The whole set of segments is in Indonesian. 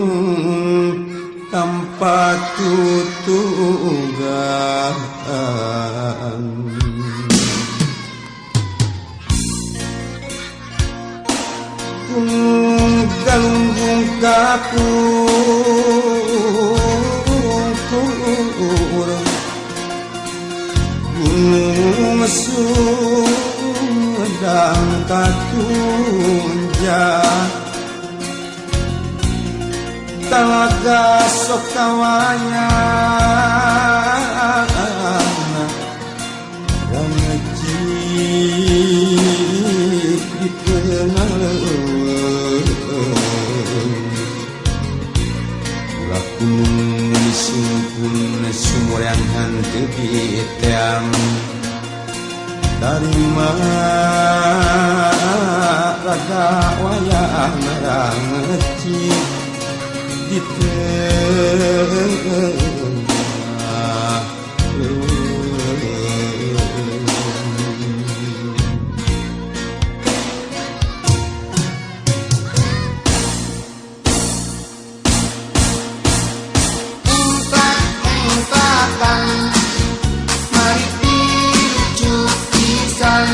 Gunung tanpa tutugan, gunung galunggung kapungkur, gunung sudang katunja, talaga sokawanya rangecik di tengah ulah gunung disungkun sumur yang hanteu diteang dari raga wayang rangecik di tengah ungkap-ungkapan mari picu pisan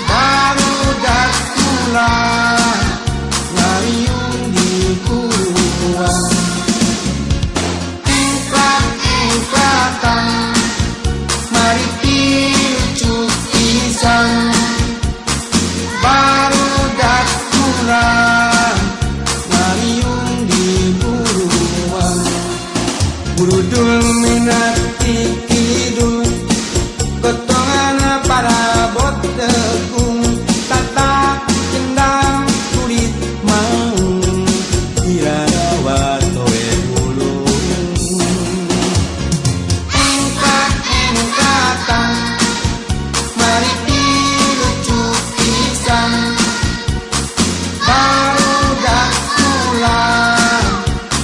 barudak tulang ngayung di kuruan ungkap-ungkapan mari picu pisan barudak tulang ngayung di buruan burudul minati kidul ketongana para bot tegung tata kendang kulit mau irawa toe bulung ungkap-ungkapan mari pilucu pisan barudak tulang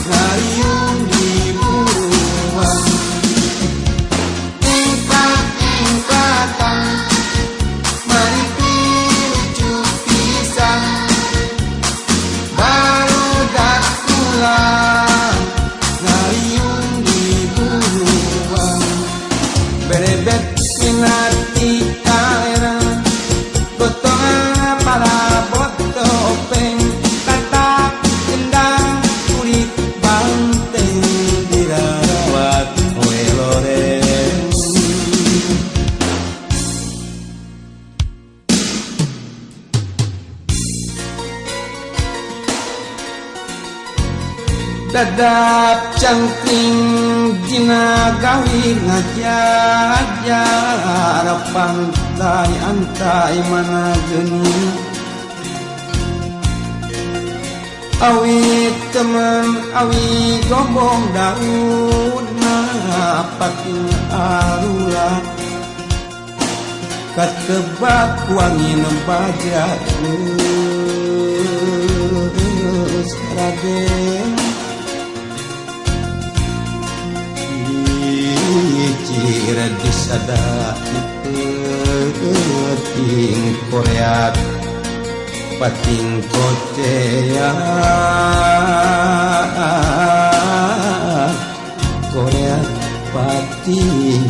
ngayung di buruan ungkap-ungkapan mari pilucu pisan barudak tulang ngayung di buruan berebet minati kaera gotongan para bot topeng tatap kendang kulit banteng dirawat oe loreng dadap cangkring dina gawi ngajar pantai antai mana geni awi temen awi gombong daun napakin arula katebak wangin bajak geus raden cira disada pating Korea pating kotea Korea pating